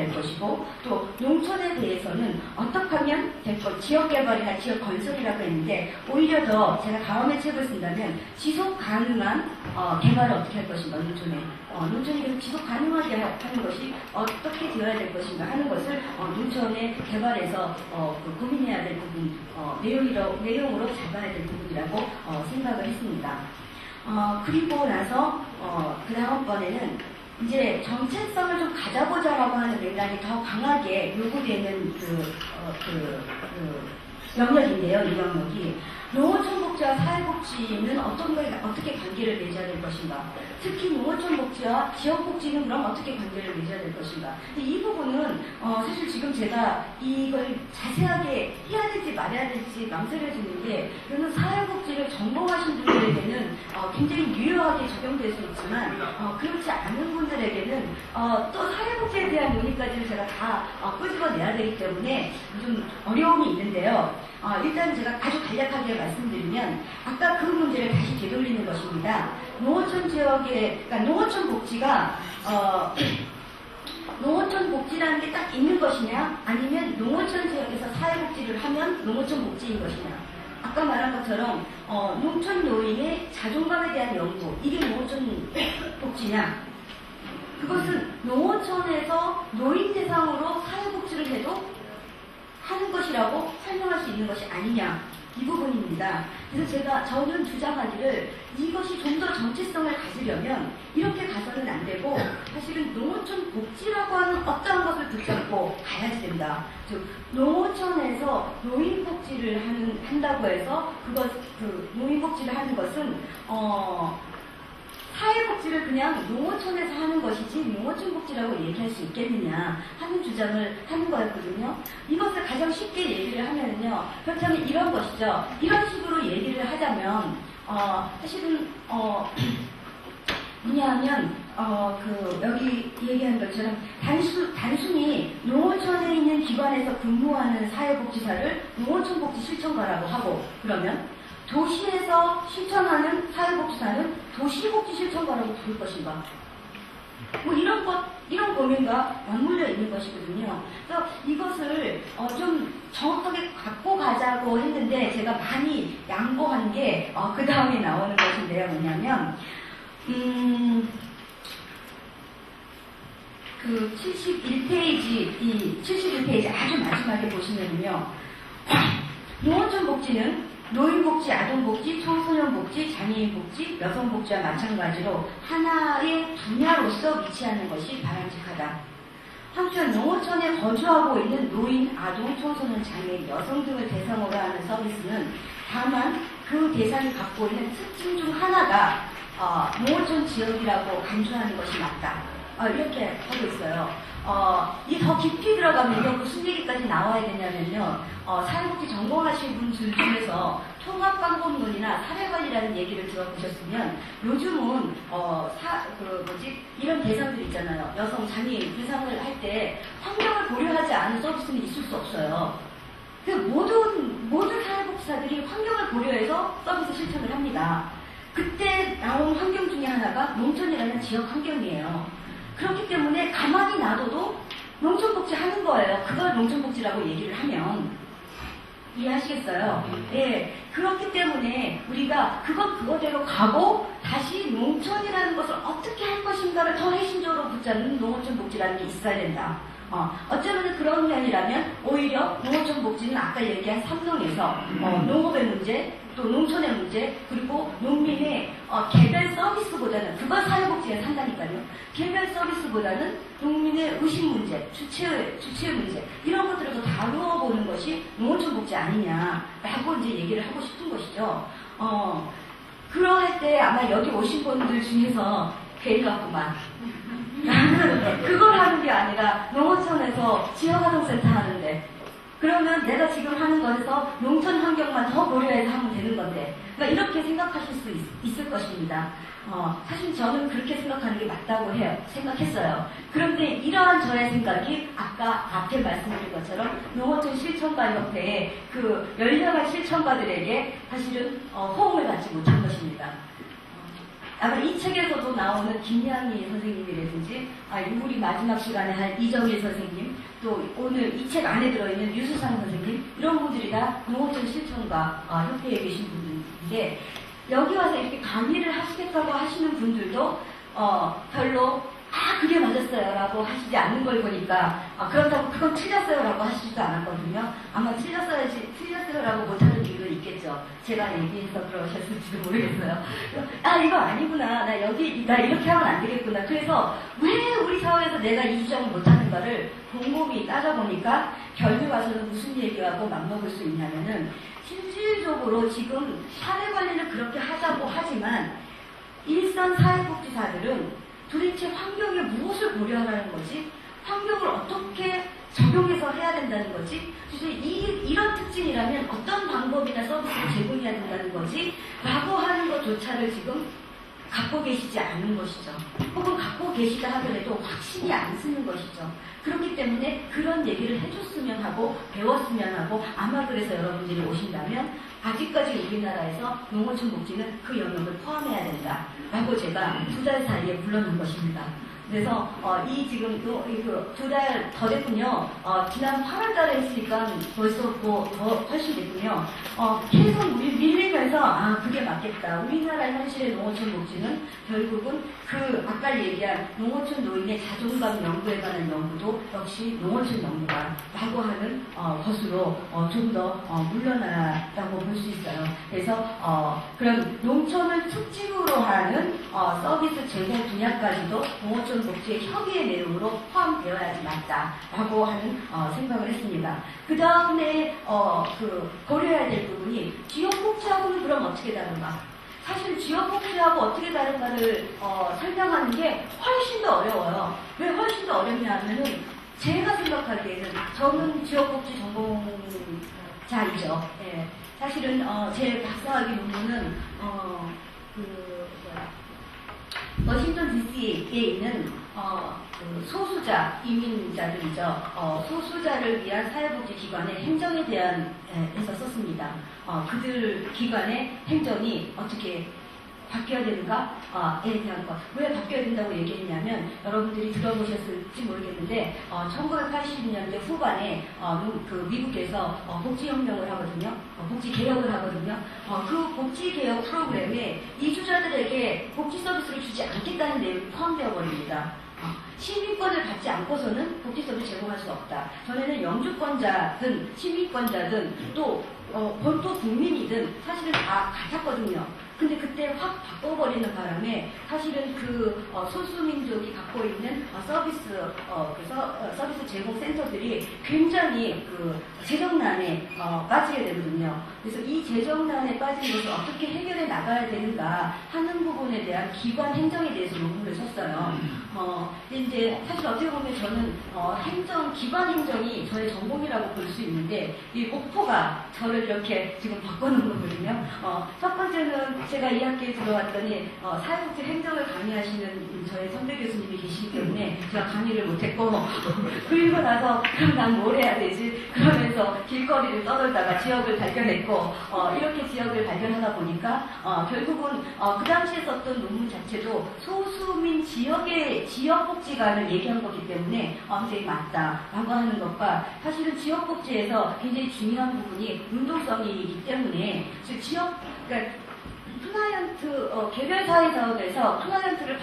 될 것이고, 또 농촌에 대해서는 어떻게 하면 될 것, 지역개발이나 지역건설이라고 했는데, 오히려 더 제가 다음에 책을 쓴다면 지속 가능한 개발을 어떻게 할 것인가, 농촌에. 농촌이 계속 지속 가능하게 하는 것이 어떻게 되어야 될 것인가 하는 것을 농촌의 개발에서 고민해야 될 부분, 내용으로 잡아야 될 부분이라고 생각을 했습니다. 그리고 나서 그 다음번에는 이제 정체성을 좀 가져보자라고 하는 맥락이 더 강하게 요구되는 영역인데요. 이 영역이 농어촌복지와 사회복지는 어떻게 관계를 맺어야 될 것인가, 특히 농어촌복지와 지역복지는 그럼 어떻게 관계를 맺어야 될 것인가. 이 부분은 사실 지금 제가 이걸 자세하게 해야 될지 말아야 될지 망설여지는 게, 이거는 사회복지를 전공하신 분들에게는 굉장히 유효하게 적용될 수 있지만 그렇지 않은 분들에게는 또 사회복지에 대한 논의까지를 제가 다 끄집어내야 되기 때문에 좀 어려움이 있는데요. 일단 제가 아주 간략하게 말씀드리면, 아까 그 문제를 다시 되돌리는 것입니다. 농어촌 지역에, 그러니까 농어촌 복지가 농어촌 복지라는 게 딱 있는 것이냐, 아니면 농어촌 지역에서 사회복지를 하면 농어촌 복지인 것이냐. 아까 말한 것처럼 농촌 노인의 자존감에 대한 연구, 이게 농어촌 복지냐, 그것은 농어촌에서 노인 대상으로 사회복지를 해도 하는 것이라고 설명할 수 있는 것이 아니냐, 이 부분입니다. 그래서 저는 주장하기를, 이것이 좀 더 정체성을 가지려면 이렇게 가서는 안 되고, 사실은 농어촌 복지라고 하는 어떠한 것을 붙잡고 가야지 된다. 즉 농어촌에서 노인 복지를 한다고 해서 노인 복지를 하는 것은 사회복지를 그냥 농어촌에서 하는 것이지 농어촌 복지라고 얘기할 수 있겠느냐 하는 주장을 하는 거였거든요. 이것을 가장 쉽게 얘기를 하면은요, 그렇다면 이런 것이죠. 이런 식으로 얘기를 하자면 사실은 뭐냐하면 여기 얘기한 것처럼 단순히 농어촌에 있는 기관에서 근무하는 사회복지사를 농어촌복지 실천가라고 하고, 그러면 도시에서 실천하는 사회복지사는 도시복지 실천가라고 부를 것인가? 뭐 이런 고민과 맞물려 있는 것이거든요. 그래서 이것을 좀 정확하게 갖고 가자고 했는데, 제가 많이 양보한 게 그 다음에 나오는 것인데요. 뭐냐면 그 71페이지 아주 마지막에 보시면요, 농어촌 복지는 노인복지, 아동복지, 청소년복지, 장애인복지, 여성복지와 마찬가지로 하나의 분야로서 위치하는 것이 바람직하다. 한편 농어촌에 거주하고 있는 노인, 아동, 청소년, 장애인, 여성 등을 대상으로 하는 서비스는 다만 그 대상이 갖고 있는 특징 중 하나가 농어촌 지역이라고 간주하는 것이 맞다. 이렇게 하고 있어요. 이 더 깊이 들어가면 이게 무슨 얘기까지 나와야 되냐면요, 사회복지 전공하신 분들 중에서 통합방법론이나 사회관리라는 얘기를 들어보셨으면, 요즘은 이런 대상들 있잖아요. 여성, 장애인 대상을 할 때 환경을 고려하지 않은 서비스는 있을 수 없어요. 그 모든 사회복지사들이 환경을 고려해서 서비스 실천을 합니다. 그때 나온 환경 중에 하나가 농촌이라는 지역 환경이에요. 그렇기 때문에 가만히 놔둬도 농촌복지 하는 거예요. 그걸 농촌복지라고 얘기를 하면. 이해하시겠어요? 예. 그렇기 때문에 우리가 그거대로 가고 다시 농촌이라는 것을 어떻게 할 것인가를 더 핵심적으로 붙잡는 농어촌복지라는 게 있어야 된다. 어쩌면 그런 면이라면 오히려 농어촌복지는 아까 얘기한 삼성에서 농업의 문제, 또 농촌의 문제, 그리고 농민의 개별 서비스보다는, 그걸 사회복지에 산다니까요. 개별 서비스보다는 농민의 의식 문제, 주체 문제, 이런 것들을 더 다루어 보는 것이 농어촌복지 아니냐라고 이제 얘기를 하고 싶은 것이죠. 그럴 때 아마 여기 오신 분들 중에서 괜히 같구만. 나는 그걸 하는 게 아니라 농어촌에서 지역아동센터 하는데, 그러면 내가 지금 하는 것에서 농촌 환경만 더 고려해서 하면 되는 건데, 그러니까 이렇게 생각하실 수 있을 것입니다. 사실 저는 그렇게 생각하는 게 맞다고 생각했어요. 그런데 이러한 저의 생각이 아까 앞에 말씀드린 것처럼 농어촌 실천가 협회의 그 열렬한 실천가들에게 사실은 호응을 받지 못한 것입니다. 아마 이 책에서도 나오는 김양희 선생님이라든지, 우리 마지막 시간에 할 이정일 선생님, 또 오늘 이 책 안에 들어있는 유수상 선생님, 이런 분들이 다 농어촌 실천과 협회에 계신 분들인데, 여기 와서 이렇게 강의를 하시겠다고 하시는 분들도 별로 그게 맞았어요 라고 하시지 않는 걸 보니까 그렇다고 그건 틀렸어요 라고 하시지도 않았거든요. 아마 틀렸어요 라고 못하는 이유도 있겠죠. 제가 얘기해서 그러셨을지도 모르겠어요. 이거 아니구나, 나 이렇게 하면 안 되겠구나. 그래서 왜 우리 사회에서 내가 이 주장을 못하는가를 곰곰이 따져보니까 결국 와서는 무슨 얘기하고 맞먹을 수 있냐면은, 실질적으로 지금 사회 관리를 그렇게 하자고 하지만 일선 사회복지사들은 도대체 환경에 무엇을 고려하라는 거지? 환경을 어떻게 적용해서 해야 된다는 거지? 그래서 이런 특징이라면 어떤 방법이나 서비스를 제공해야 된다는 거지? 라고 하는 것조차를 지금 갖고 계시지 않은 것이죠. 혹은 갖고 계시다 하더라도 확신이 안 쓰는 것이죠. 그렇기 때문에 그런 얘기를 해줬으면 하고 배웠으면 하고, 아마 그래서 여러분들이 오신다면 아직까지 우리나라에서 농어촌 복지는 그 영역을 포함해야 된다라고 제가 2달 사이에 불러놓은 것입니다. 그래서 지금 두 달 더 됐군요. 지난 8월달에 했으니까 벌써 더 훨씬 됐군요. 계속 밀리면서 그게 맞겠다. 우리나라 현실의 농어촌 복지는 결국은 아까 얘기한 농어촌 노인의 자존감 연구에 관한 연구도 역시 농어촌 연구다라고 하는 것으로 좀 더 물러나라고 볼 수 있어요. 그래서 그런 농촌을 특징으로 하는 서비스 제공 분야까지도 농어촌 복지의 협의의 내용으로 포함되어야지 맞다라고 하는 생각을 했습니다. 그 다음에 고려해야 될 부분이 지역복지하고는 그럼 어떻게 다른가? 사실 지역복지하고 어떻게 다른가를 설명하는 게 훨씬 더 어려워요. 왜 훨씬 더 어렵냐 하면은, 제가 생각하기에는, 저는 지역복지 전공자이죠. 예. 사실은 제 박사학위 논문은 워싱턴 DC에 있는 소수자 이민자들이죠. 소수자를 위한 사회복지 기관의 행정에 대해서 썼습니다. 그들 기관의 행정이 어떻게 바뀌어야 되는가에 대한 것. 왜 바뀌어야 된다고 얘기했냐면, 여러분들이 들어보셨을지 모르겠는데 1980년대 후반에 미국에서 복지혁명을 하거든요. 복지개혁을 하거든요. 그 복지개혁 프로그램에 이주자들에게 복지 서비스를 주지 않겠다는 내용이 포함되어 버립니다. 시민권을 받지 않고서는 복지 서비스 제공할 수 없다. 전에는 영주권자든 시민권자든 또 본토 국민이든 사실은 다 같았거든요. 근데 그때 확 바꿔버리는 바람에 사실은 소수민족이 갖고 있는 서비스 제공 센터들이 굉장히 재정난에 빠지게 되거든요. 그래서 이 재정난에 빠진 것을 어떻게 해결해 나가야 되는가 하는 부분에 대한 기관 행정에 대해서 논문을 썼어요. 이제 사실 어떻게 보면 저는 기관 행정이 저의 전공이라고 볼 수 있는데, 이 목표가 저를 이렇게 지금 바꿔놓은 거거든요. 첫 번째는 제가 이 학기에 들어왔더니 사회복지 행정을 강의하시는 저의 선배 교수님이 계시기 때문에 제가 강의를 못했고, 그리고 나서 그럼 난 뭘 해야 되지? 그러면서 길거리를 떠돌다가 지역을 발견했고, 이렇게 지역을 발견하다 보니까 결국은 그 당시에 썼던 논문 자체도 소수민 지역의 지역복지관을 얘기한 거기 때문에 굉장히 맞다라고 하는 것과, 사실은 지역복지에서 굉장히 중요한 부분이 운동성이기 때문에 그러니까 개별 사회 사업에서 클라이언트를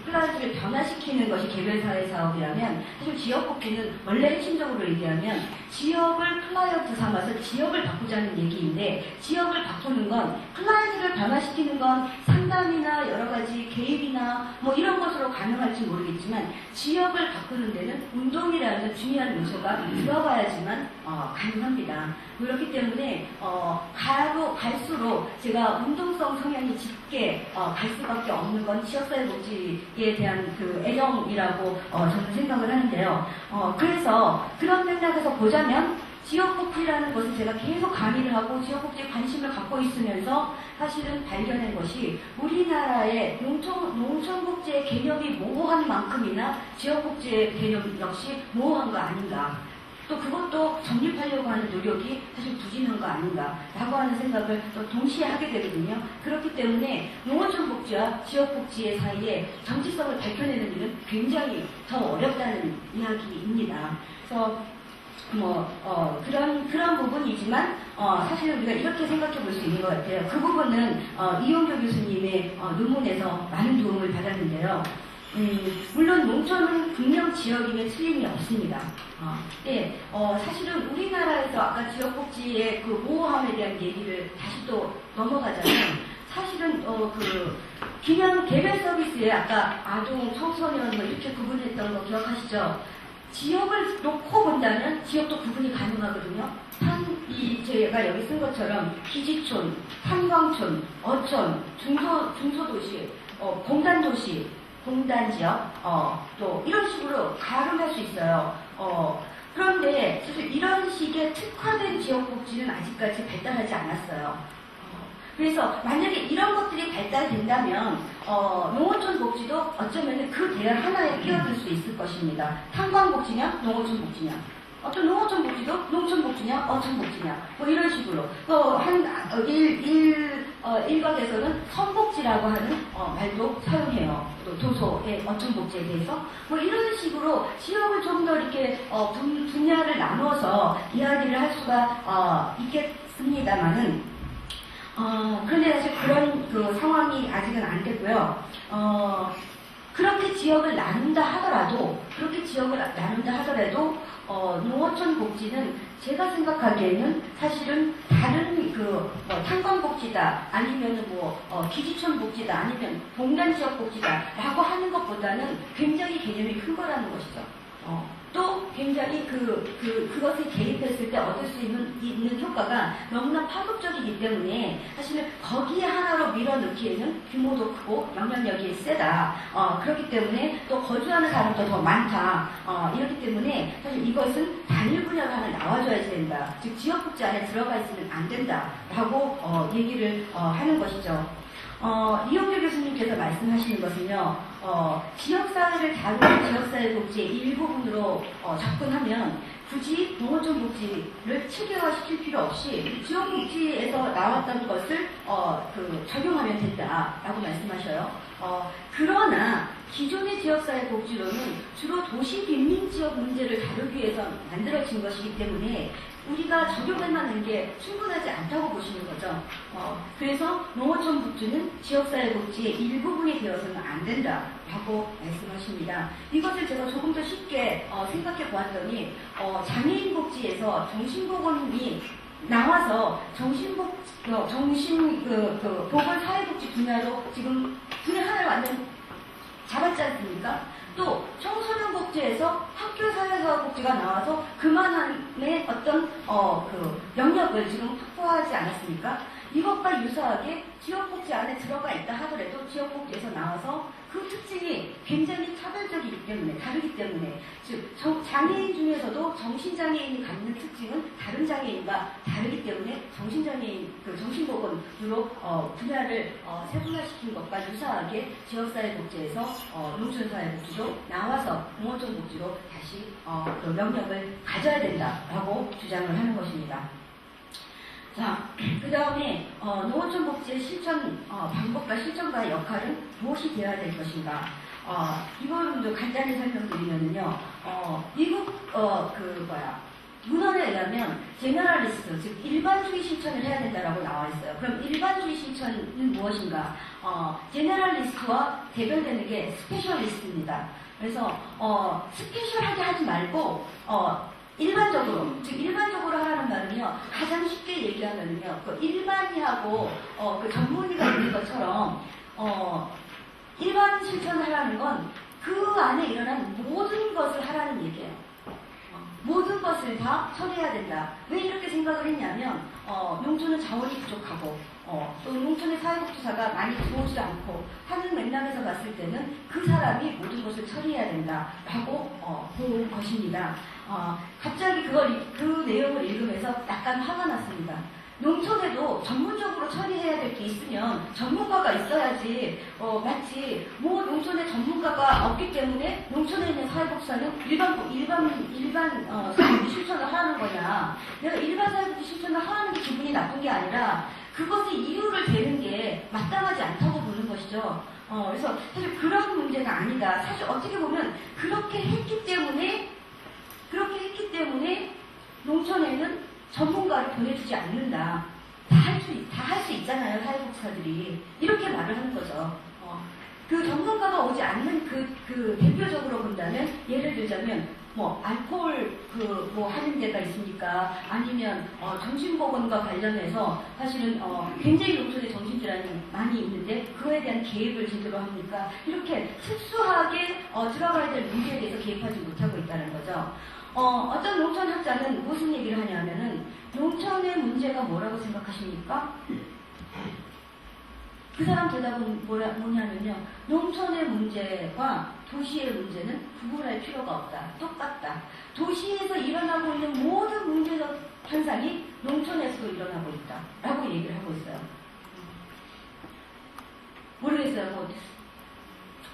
클라이언트를 변화시키는 것이 개별 사회 사업이라면, 사실 지역복지는 원래 핵심적으로 얘기하면 지역을 클라이언트 삼아서 지역을 바꾸자는 얘기인데, 지역을 바꾸는 건, 클라이언트를 변화시키는 건 상담이나 여러 가지 개입이나 이런 것으로 가능할지 모르겠지만, 지역을 바꾸는 데는 운동이라는 중요한 요소가 들어가야지만 가능합니다. 그렇기 때문에 갈수록 제가 운동성 성향이 짙게 갈 수밖에 없는 건 지역사회복지에 대한 애정이라고 저는 생각을 하는데요. 그래서 그런 맥락에서 보자면, 지역복지라는 것을 제가 계속 강의를 하고 지역복지에 관심을 갖고 있으면서 사실은 발견한 것이, 우리나라의 농촌복지의 개념이 모호한 만큼이나 지역복지의 개념 역시 모호한 거 아닌가. 또 그것도 정립하려고 하는 노력이 사실 부진한 거 아닌가라고 하는 생각을 또 동시에 하게 되거든요. 그렇기 때문에 농어촌 복지와 지역 복지의 사이에 정체성을 밝혀내는 일은 굉장히 더 어렵다는 이야기입니다. 그래서 그런 부분이지만, 사실은 우리가 이렇게 생각해 볼 수 있는 것 같아요. 그 부분은, 이용교 교수님의 논문에서 많은 도움을 받았는데요. 물론 농촌은 분명 지역임에 틀림이 없습니다. 네, 사실은 우리나라에서 아까 지역복지의 그 모호함에 대한 얘기를 다시 또 넘어가자면, 사실은, 그냥 개별 서비스에 아까 아동, 청소년 이렇게 구분했던 거 기억하시죠? 지역을 놓고 본다면 지역도 구분이 가능하거든요. 제가 여기 쓴 것처럼 기지촌, 탄광촌, 어촌, 중소도시, 공단도시, 공단지역, 또 이런 식으로 가름할 수 있어요. 그런데 사실 이런 식의 특화된 지역복지는 아직까지 발달하지 않았어요. 그래서 만약에 이런 것들이 발달된다면 농어촌 복지도 어쩌면 그 대안 하나에 끼어들 수 있을 것입니다. 탄광복지냐, 농어촌 복지냐. 어떤 농어촌 복지도 농촌 복지냐, 어촌 복지냐. 이런 식으로. 또 일각에서는 선복지라고 하는 말도 사용해요. 또 도소의 어촌 복지에 대해서. 이런 식으로 지역을 좀 더 이렇게 분야를 나눠서 이야기를 할 수가 있겠습니다만은 그런데 사실 그런 상황이 아직은 안 됐고요. 그렇게 지역을 나눈다 하더라도, 농어촌 복지는 제가 생각하기에는 사실은 다른 탄광 복지다, 아니면 기지촌 복지다, 아니면 봉단 지역 복지다라고 하는 것보다는 굉장히 개념이 큰 거라는 것이죠. 또 굉장히 그것을 개입했을 때 얻을 수 있는 효과가 너무나 파급적이기 때문에 사실은 거기에 하나로 밀어넣기에는 규모도 크고 영향력이 세다. 그렇기 때문에 또 거주하는 사람도 더 많다. 이렇기 때문에 사실 이것은 단일 분야가 하나 나와줘야지 된다. 즉 지역복지 안에 들어가 있으면 안 된다라고 얘기를 하는 것이죠. 이용규 교수님께서 말씀하시는 것은요, 지역사회를 다루는 지역사회 복지의 일부분으로 접근하면 굳이 농어촌 복지를 체계화시킬 필요 없이 지역복지에서 나왔던 것을 적용하면 된다라고 말씀하셔요. 그러나 기존의 지역사회 복지로는 주로 도시 빈민 지역 문제를 다루기 위해서 만들어진 것이기 때문에 우리가 적용할 만한 게 충분하지 않다고 보시는 거죠. 그래서 농어촌 복지는 지역사회 복지의 일부분이 되어서는 안 된다라고 말씀하십니다. 이것을 제가 조금 더 쉽게 생각해 보았더니 장애인 복지에서 정신보건이 나와서 보건 사회복지 분야로 지금 분야 하나를 완전 잡았지 않습니까? 또 청소년 복지에서 학교 사회사회복지가 나와서 그만한의 어떤 영역을 지금 확보하지 않았습니까? 이것과 유사하게 지역복지 안에 들어가 있다 하더라도 지역복지에서 나와서 그 특징이 굉장히 차별적이기 때문에, 다르기 때문에, 즉 장애인 중에서도 정신장애인이 갖는 특징은 다른 장애인과 다르기 때문에 정신장애인, 정신보건으로 분야를 세분화시킨 것과 유사하게 지역사회복지에서 농촌사회복지로 나와서 농어촌복지로 다시 그 영역을 가져야 된다라고 주장을 하는 것입니다. 자, 그 다음에 농어촌 복지의 실천 방법과 실천과의 역할은 무엇이 되어야 될 것인가? 이 부분도 간단히 설명드리면요, 미국 문헌에 의하면 제너럴리스트, 즉 일반주의 실천을 해야 된다라고 나와 있어요. 그럼 일반주의 실천은 무엇인가? 제너럴리스트와 대별되는 게 스페셜리스트입니다. 그래서 스페셜하게 하지 말고 일반적으로 하라는 말은요, 가장 쉽게 얘기하면요, 일반이하고 그 전문의가 있는 것처럼 일반 실천을 하라는 건 그 안에 일어난 모든 것을 하라는 얘기예요. 모든 것을 다 처리해야 된다. 왜 이렇게 생각을 했냐면 농촌은 자원이 부족하고 또 농촌의 사회복지사가 많이 들어오지 않고 하는 맥락에서 봤을 때는 그 사람이 모든 것을 처리해야 된다라고 본 것입니다. 갑자기 그 내용을 읽으면서 약간 화가 났습니다. 농촌에도 전문적으로 처리해야 될 게 있으면 전문가가 있어야지. 마치 뭐 농촌에 전문가가 없기 때문에 농촌에 있는 사회복지사는 일반 사회복지 실천을 하는 거냐. 내가 일반 사회복지 실천을 하는 게 기분이 나쁜 게 아니라 그것의 이유를 대는 게 마땅하지 않다고 보는 것이죠. 그래서 사실 그런 문제가 아니다. 사실 어떻게 보면 그렇게 했기 때문에 농촌에는 전문가를 보내주지 않는다. 다 할 수 있잖아요, 사회복지사들이. 이렇게 말을 하는 거죠. 그 전문가가 오지 않는 그 대표적으로 본다면, 예를 들자면, 뭐, 알코올, 뭐, 하는 데가 있습니까? 아니면, 정신보건과 관련해서 사실은, 굉장히 농촌에 정신질환이 많이 있는데, 그거에 대한 개입을 제대로 합니까? 이렇게 특수하게, 들어가야 될 문제에 대해서 개입하지 못하고 있다는 거죠. 어떤 농촌 학자는 무슨 얘기를 하냐면은, 농촌의 문제가 뭐라고 생각하십니까? 그 사람 대답은 뭐냐면요. 농촌의 문제와 도시의 문제는 구분할 필요가 없다. 똑같다. 도시에서 일어나고 있는 모든 문제적 현상이 농촌에서도 일어나고 있다. 라고 얘기를 하고 있어요. 모르겠어요. 뭐,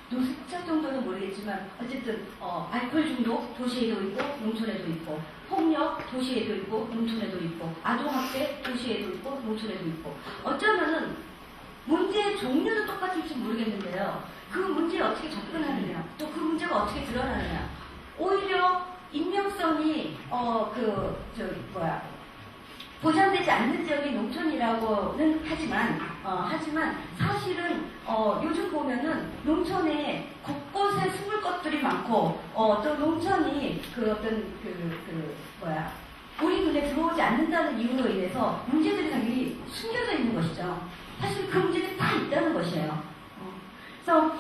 노숙자 정도는 모르겠지만 어쨌든 알코올 중독 도시에도 있고 농촌에도 있고, 폭력 도시에도 있고 농촌에도 있고, 아동학대 도시에도 있고 농촌에도 있고, 어쩌면은 문제의 종류는 똑같을지 모르겠는데요. 그 문제에 어떻게 접근하느냐, 또 그 문제가 어떻게 드러나느냐, 오히려 익명성이 보장되지 않는 지역이 농촌이라고는 하지만 사실은 요즘 보면은 농촌에 곳곳에 숨을 것들이 많고, 또 농촌이 우리 눈에 들어오지 않는다는 이유로 인해서 문제들이 당연히 숨겨져 있는 것이죠. 사실 그 문제들이 다 있다는 것이에요. 그래서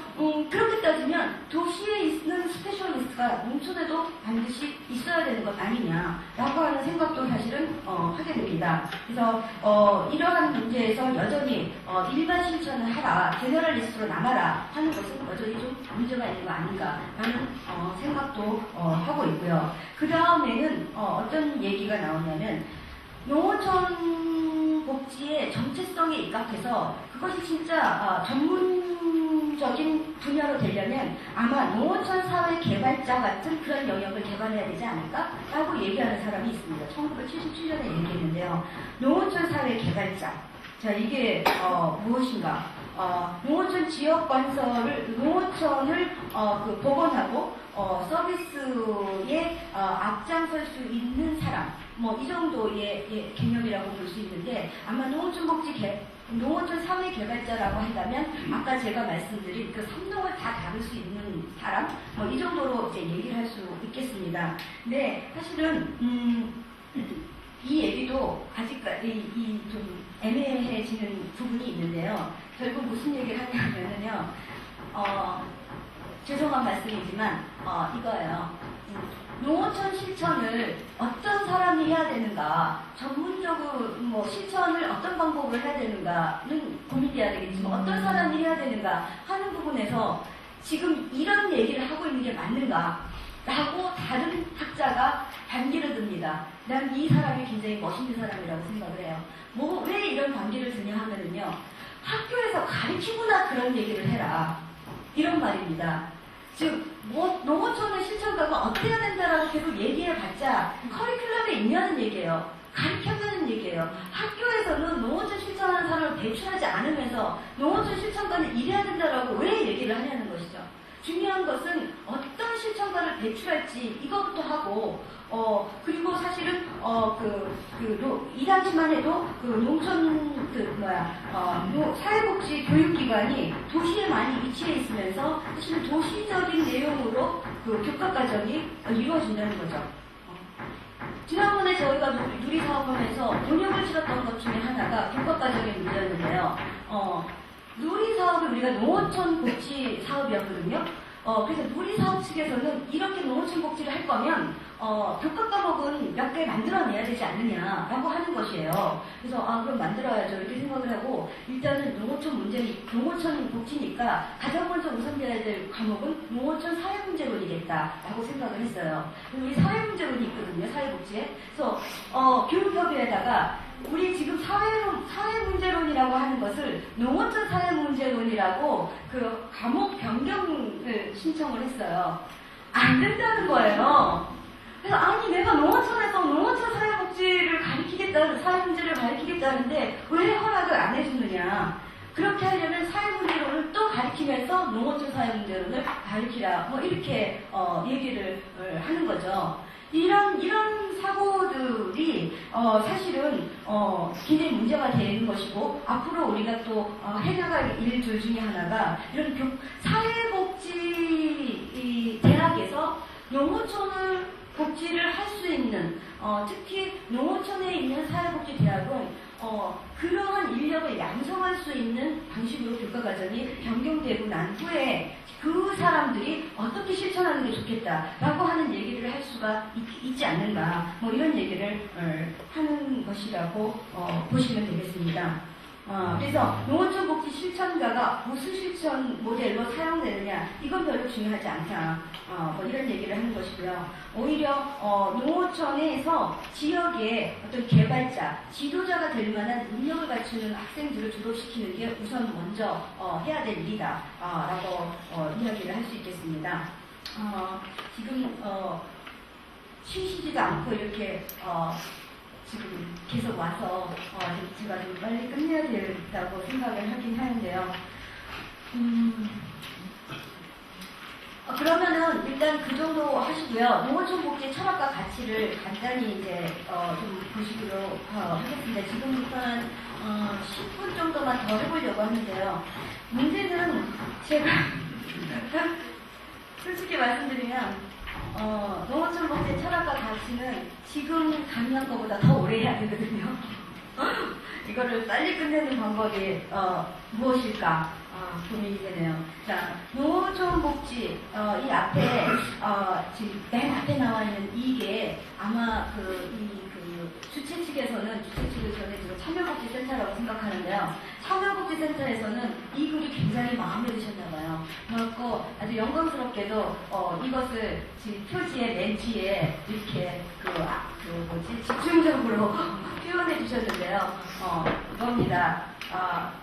그렇게 따지면 도시에 있는 스페셜리스트가 농촌에도 반드시 있어야 되는 것 아니냐라고 하는 생각도 사실은 하게 됩니다. 그래서 이러한 문제에서 여전히 일반 실천을 하라, 제너럴리스트로 남아라 하는 것은 여전히 좀 문제가 있는 거 아닌가라는 생각도 하고 있고요. 그 다음에는 어떤 얘기가 나오냐면, 농어촌 복지의 정체성에 입각해서 그것이 진짜 전문적인 분야로 되려면 아마 농어촌 사회 개발자 같은 그런 영역을 개발해야 되지 않을까라고 얘기하는 사람이 있습니다. 1977년에 얘기했는데요. 농어촌 사회 개발자. 자, 이게 무엇인가? 농어촌 지역 건설을, 농어촌을 복원하고 서비스에 앞장설 수 있는 사람, 뭐 이 정도의 개념이라고 볼 수 있는데, 아마 농어촌 사회 개발자라고 한다면 아까 제가 말씀드린 그 삼동을 다 다룰 수 있는 사람, 뭐 이 정도로 이제 얘기를 할 수 있겠습니다. 근데 사실은 이 얘기도 아직까지 좀 애매해지는 부분이 있는데요. 결국 무슨 얘기를 하냐면요. 죄송한 말씀이지만 이거예요. 농어촌 실천을 어떤 사람이 해야 되는가, 전문적으로 뭐 실천을 어떤 방법으로 해야 되는가는 고민돼야 되겠지만, 어떤 사람이 해야 되는가 하는 부분에서 지금 이런 얘기를 하고 있는 게 맞는가 라고 다른 학자가 반기를 듭니다. 난 이 사람이 굉장히 멋있는 사람이라고 생각을 해요. 왜 이런 반기를 드냐 하면은요, 학교에서 가르치구나 그런 얘기를 해라, 이런 말입니다. 즉, 농어촌의 실천가가 어때야 된다라고 계속 얘기해봤자 커리큘럼에 있냐는 얘기예요. 가르쳐주는 얘기예요. 학교에서는 농어촌 실천하는 사람을 배출하지 않으면서 농어촌 실천가는 이래야 된다라고 왜 얘기를 하냐는 것이죠. 중요한 것은 어떤 실천가를 배출할지 이것부터 하고, 그리고 사실은 이 당시만 해도 농촌 사회복지 교육기관이 도시에 많이 위치해 있으면서 사실은 도시적인 내용으로 교과과정이 이루어진다는 거죠. 지난번에 저희가 누리사업하면서 번역을 치렀던 것 중에 하나가 교과과정의 문제였는데요. 누리사업이 우리가 농어촌 복지 사업이었거든요. 그래서 누리사업 측에서는 이렇게 농어촌 복지를 할 거면 교과 과목은 몇 개 만들어내야 되지 않느냐라고 하는 것이에요. 그래서 그럼 만들어야죠 이렇게 생각을 하고, 일단은 농어촌 복지니까 가장 먼저 우선돼야 될 과목은 농어촌 사회문제론이겠다라고 생각을 했어요. 우리 사회문제론이 있거든요, 사회복지에. 그래서 교육협의회에다가 우리 지금 사회문제론이라고 하는 것을 농어촌 사회문제론이라고 그 과목 변경을 신청을 했어요. 안 된다는 거예요. 그래서 아니 내가 농어촌에서 농어촌 사회복지를 사회문제를 가르치겠다는데 왜 허락을 안 해주느냐. 그렇게 하려면 사회문제론을 또 가르치면서 농어촌 사회문제론을 가르치라. 뭐 이렇게 얘기를 하는 거죠. 이런 사고들이 사실은 굉장히 문제가 되는 것이고 앞으로 우리가 또 해나갈 일들 중에 하나가 이런 사회복지 대학에서 농어촌을 복지를 할 수 있는 특히 농어촌에 있는 사회복지 대학은 그러한 인력을 양성할 수 있는 방식으로 교과과정이 변경되고 난 후에 그 사람들이 어떻게 실천하는 게 좋겠다라고 하는 얘기를 할 수가 있지 않는가 뭐 이런 얘기를 하는 것이라고 보시면 되겠습니다. 그래서 농어촌 복지 실천가가 무슨 실천 모델로 사용되느냐 이건 별로 중요하지 않다. 뭐 이런 얘기를 하는 것이고요. 오히려 농어촌에서 지역의 어떤 개발자, 지도자가 될 만한 능력을 갖추는 학생들을 졸업시키는 게 우선 먼저 해야 될 일이다. 라고 이야기를 할 수 있겠습니다. 지금 쉬시지도 않고 이렇게 지금 계속 와서 제가 좀 빨리 끝내야 된다고 생각을 하긴 하는데요. 그러면은 일단 그 정도 하시고요. 농어촌 복지 철학과 가치를 간단히 이제 좀 보시기로 하겠습니다. 지금부터는 10분 정도만 더 해보려고 하는데요. 문제는 제가 솔직히 말씀드리면 농어촌 복지 철학과 가치는 지금 강의한 것보다 더 오래 해야 되거든요. 이거를 빨리 끝내는 방법이 무엇일까 고민이 되네요. 자, 농어촌 복지 이 앞에 지금 맨 앞에 나와 있는 이게 아마 주최 측에서는 지금 참여복지센터라고 생각하는데요. 참여복지센터에서는 이 글이 굉장히 마음에 드셨나봐요. 그래서 아주 영광스럽게도 이것을 지금 표지의 맨 뒤에 이렇게 집중적으로 표현해 주셨는데요. 이겁니다.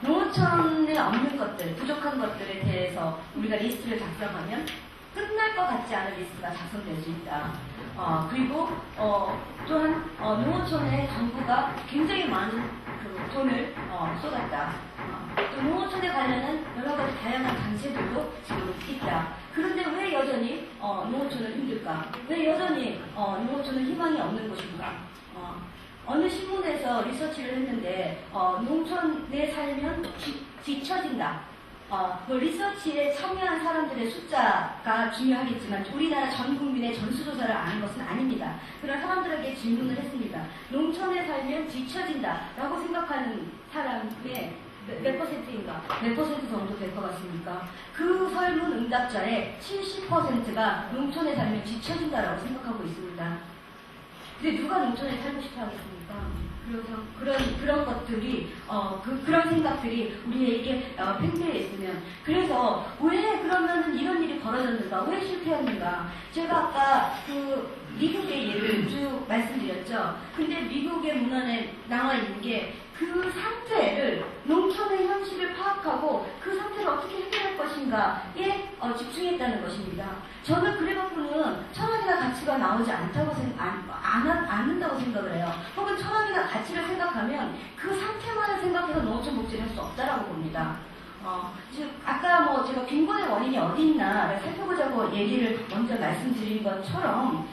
농어촌에 없는 것들, 부족한 것들에 대해서 우리가 리스트를 작성하면 끝날 것 같지 않은 리스트가 작성될 수 있다. 그리고 또한 농어촌에 정부가 굉장히 많은 돈을 쏟았다. 또 농어촌에 관련한 여러 가지 다양한 단체들도 지금 있다. 그런데 왜 여전히 농어촌은 힘들까? 왜 여전히 농어촌은 희망이 없는 것인가? 어느 신문에서 리서치를 했는데 농촌에 살면 뒤처진다. 리서치에 참여한 사람들의 숫자가 중요하겠지만 우리나라 전 국민의 전수조사를 아는 것은 아닙니다. 그런 사람들에게 질문을 했습니다. 농촌에 살면 뒤처진다 라고 생각하는 사람의 몇 퍼센트인가? 몇 퍼센트 정도 될 것 같습니까? 그 설문 응답자의 70%가 농촌에 살면 뒤처진다라고 생각하고 있습니다. 근데 누가 농촌에 살고 싶어 하겠습니까? 그래서 그런 것들이 그런 생각들이 우리에게 팽배해 있으면 그래서 왜 그러면은 이런 일이 벌어졌는가? 왜 실패했는가? 제가 아까 미국의 예를 쭉 말씀드렸죠. 근데 미국의 문헌에 나와 있는 게 그 상태를 농촌의 현실을 파악하고 그 상태를 어떻게 해결할 것인가에 집중했다는 것입니다. 저는 그래갖고는 철학이나 가치가 나오지 않는다고 생각을 해요. 혹은 철학이나 가치를 생각하면 그 상태만을 생각해서 농어촌 복지를 할 수 없다라고 봅니다. 즉 아까 제가 빈곤의 원인이 어디 있나 살펴보자고 얘기를 먼저 말씀드린 것처럼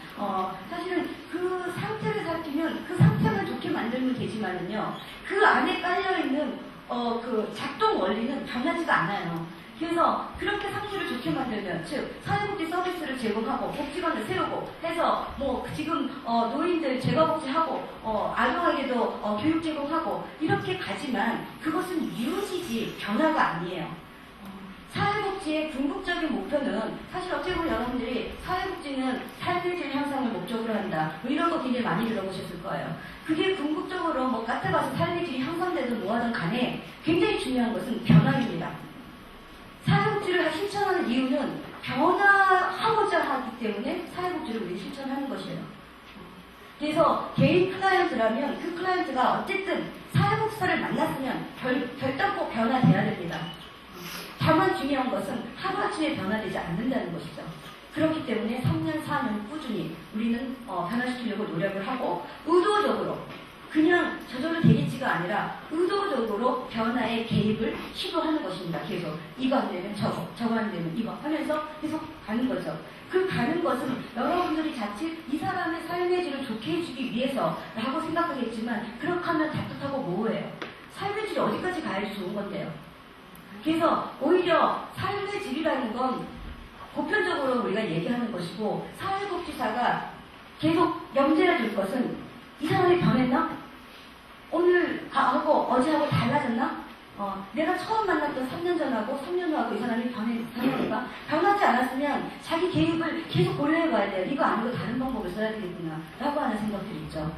사실은 그 상태를 살피면 그 상태만 좋게 만들면 되지만은요 그 안에 깔려있는 그 작동 원리는 변하지가 않아요. 그래서 그렇게 상태를 좋게 만들면 즉 사회복지 서비스를 제공하고 복지관을 세우고 해서 지금 노인들 재가복지하고 아동에게도 교육 제공하고 이렇게 가지만 그것은 이루어지지 변화가 아니에요. 사회복지의 궁극적인 목표는 사실 어떻게 보면 여러분들이 사회복지는 삶의 질 향상을 목적으로 한다 이런 거 굉장히 많이 들어보셨을 거예요. 그게 궁극적으로 카페 가서 삶의 질이 향상되든 뭐하든 간에 굉장히 중요한 것은 변화입니다. 사회복지를 실천하는 이유는 변화하고자 하기 때문에 사회복지를 우리 실천하는 것이에요. 그래서 개인 클라이언트라면 그 클라이언트가 어쨌든 사회복지사를 만났으면 별도로 변화돼야 됩니다. 다만 중요한 것은 하루아침에 변화되지 않는다는 것이죠. 그렇기 때문에 3년, 4년 꾸준히 우리는 변화시키려고 노력을 하고 의도적으로 그냥 저절로 되겠지가 아니라 의도적으로 변화의 개입을 시도하는 것입니다. 계속 이거 안 되면 저거, 저거 안 되면 이거 하면서 계속 가는 거죠. 그 가는 것은 여러분들이 자칫 이 사람의 삶의 질을 좋게 해주기 위해서라고 생각하겠지만 그렇게 하면 다tut하고 뭐예요? 삶의 질이 어디까지 가야지 좋은 건데요. 그래서 오히려 삶의 질이라는 건 보편적으로 우리가 얘기하는 것이고 사회복지사가 계속 염두에 둘 것은 이 사람이 변했나? 오늘 하고 어제하고 달라졌나? 내가 처음 만났던 3년 전하고 3년 후하고 이 사람이 변했는가? 변하지 않았으면 자기 개입을 계속 고려해 봐야 돼요. 이거 아니고 다른 방법을 써야 되겠구나 라고 하는 생각들이 있죠.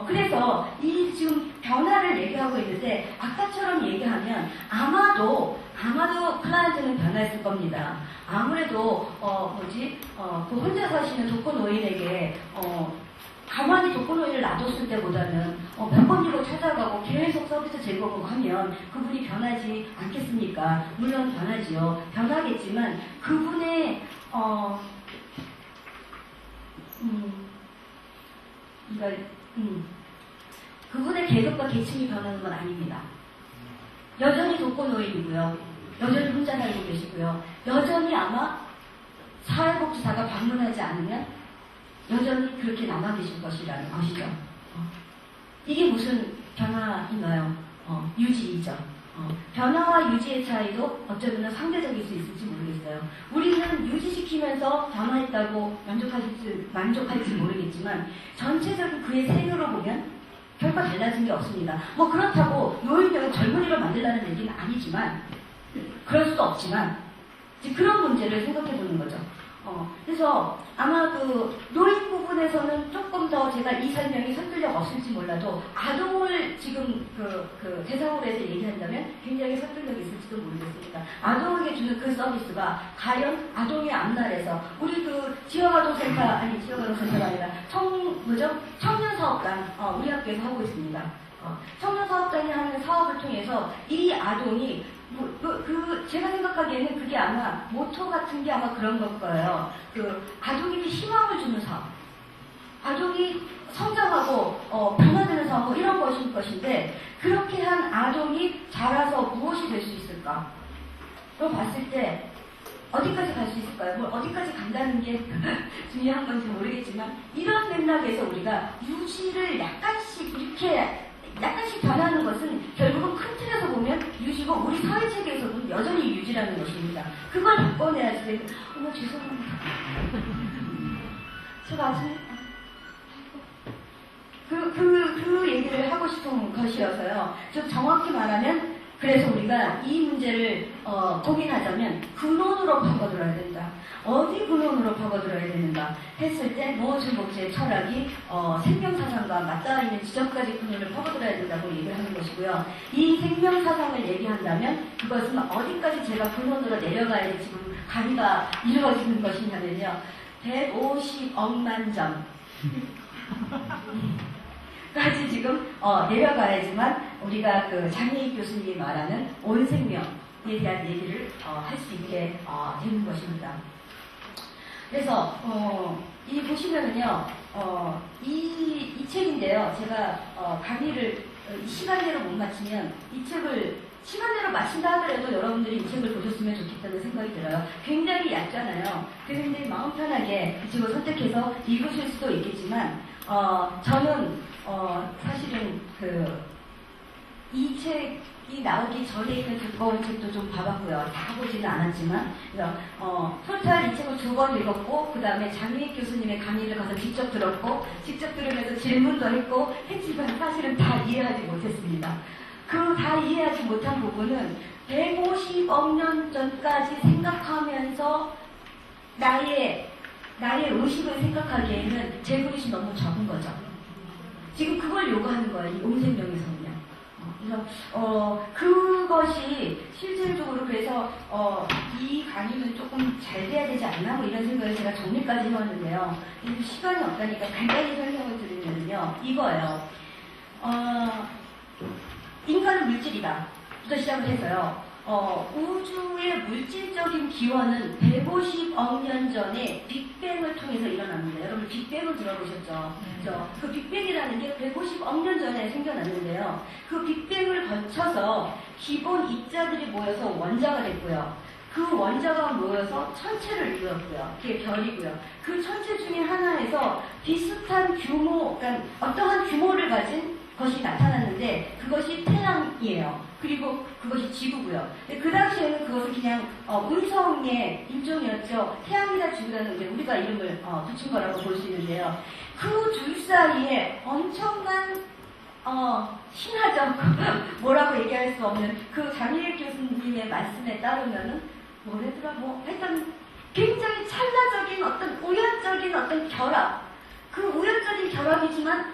그래서 이 지금 변화를 얘기하고 있는데 아까처럼 얘기하면 아마도 클라이언트는 변화했을 겁니다. 아무래도 그 혼자 사시는 독거노인에게 가만히 독거노인을 놔뒀을 때보다는 몇 번 주고 찾아가고 계속 서비스 제공하고 하면 그분이 변하지 않겠습니까? 물론 변하지요. 변하겠지만 그분의 그분의 계급과 계층이 변하는 건 아닙니다. 여전히 독거노인이고요. 여전히 혼자 살고 계시고요. 여전히 아마 사회복지사가 방문하지 않으면 여전히 그렇게 남아 계실 것이라는 것이죠. 이게 무슨 변화인가요? 유지이죠. 변화와 유지의 차이도 어쩌면 상대적일 수 있을지 모르겠어요. 우리는 유지시키면서 변화했다고 만족할지 모르겠지만 전체적인 그의 생으로 보면 결과 달라진 게 없습니다. 뭐 그렇다고 노인들은 젊은이로 만들라는 얘기는 아니지만 그럴 수도 없지만 그런 문제를 생각해 보는 거죠. 그래서 아마 그 노인 부분에서는 조금 더 제가 이 설명이 설득력 없을지 몰라도 아동을 지금 그 대상으로 해서 얘기한다면 굉장히 설득력이 있을지도 모르겠습니다. 아동에게 주는 그 서비스가 과연 아동의 앞날에서 우리 그 지역아동센터가 아니라 청년사업단 우리 학교에서 하고 있습니다. 청년사업단이 하는 사업을 통해서 이 아동이 제가 생각하기에는 그게 아마 모토 같은 게 아마 그런 걸 거예요. 아동에게 희망을 주는 사업. 아동이 성장하고 변화되는 사업 뭐 이런 것일 것인데 그렇게 한 아동이 자라서 무엇이 될 수 있을까? 로 봤을 때 어디까지 갈 수 있을까요? 뭐 어디까지 간다는 게 중요한 건지 모르겠지만 이런 맥락에서 우리가 유지를 약간씩 변하는 것은 결국은 큰 틀에서 보면 유지고 우리 사회 체계에서도 여전히 유지라는 것입니다. 그걸 바꿔내야지. 죄송합니다. 제가 아직 그 얘기를 하고 싶은 것이어서요. 좀 정확히 말하면 그래서 우리가 이 문제를 고민하자면 근원으로 파고들어야 된다. 어디 근원으로 파고들어야 되는가 했을 때 노어준복지의 철학이 생명사상과 맞닿아 있는 지점까지 근원을 파고들어야 된다고 얘기를 하는 것이고요. 이 생명사상을 얘기한다면 그것은 어디까지 제가 근원으로 내려가야 지금 강의가 이루어지는 것이냐면요. 150억만 점 까지 지금 내려가야지만 우리가 그 장혜익 교수님이 말하는 온 생명에 대한 얘기를 할 수 있게 되는 것입니다. 그래서 이 보시면은요 이 책인데요. 제가 강의를 시간대로 못 마치면 이 책을 시간대로 마친다 하더라도 여러분들이 이 책을 보셨으면 좋겠다는 생각이 들어요. 굉장히 얇잖아요. 그래서 굉장히 마음 편하게 이 책을 선택해서 읽으실 수도 있겠지만 저는 사실은 이 책이 나오기 전에 있는 두꺼운 책도 좀 봐봤고요. 다 보지는 않았지만 토탈 이 책을 2번 읽었고 그 다음에 장혜익 교수님의 강의를 가서 직접 들었고 직접 들으면서 질문도 했고 했지만 사실은 다 이해하지 못했습니다. 그 다 이해하지 못한 부분은 150억 년 전까지 생각하면서 나의 의식을 생각하기에는 제 그릇이 너무 적은 거죠. 지금 그걸 요구하는 거예요. 이 온 생명에서는요. 그래서 그것이 실질적으로 그래서 이 강의는 조금 잘 돼야 되지 않나 뭐 이런 생각을 제가 정리까지 해왔는데요. 시간이 없다니까 간단히 설명을 드리면요, 이거예요. 인간은 물질이다 부터 시작을 해서요. 우주의 물질적인 기원은 150억 년 전에 빅뱅을 통해서 일어납니다. 여러분 빅뱅을 들어보셨죠? 그렇죠? 그 빅뱅이라는 게 150억 년 전에 생겨났는데요. 그 빅뱅을 거쳐서 기본 입자들이 모여서 원자가 됐고요. 그 원자가 모여서 천체를 이루었고요. 그게 별이고요. 그 천체 중에 하나에서 비슷한 규모, 그러니까 어떠한 규모를 가진 것이 나타났는데 그것이 태양이에요. 그리고 그것이 지구고요. 그 당시에는 그것은 그냥 운성의 일종이었죠. 태양이나 지구라는 이제 우리가 이름을 붙인 거라고 볼 수 있는데요. 그 둘 사이에 엄청난 신화적 뭐라고 얘기할 수 없는 그 장희일 교수님의 말씀에 따르면은 뭐래더라 하여튼 굉장히 찰나적인 어떤 우연적인 어떤 결합, 그 우연적인 결합이지만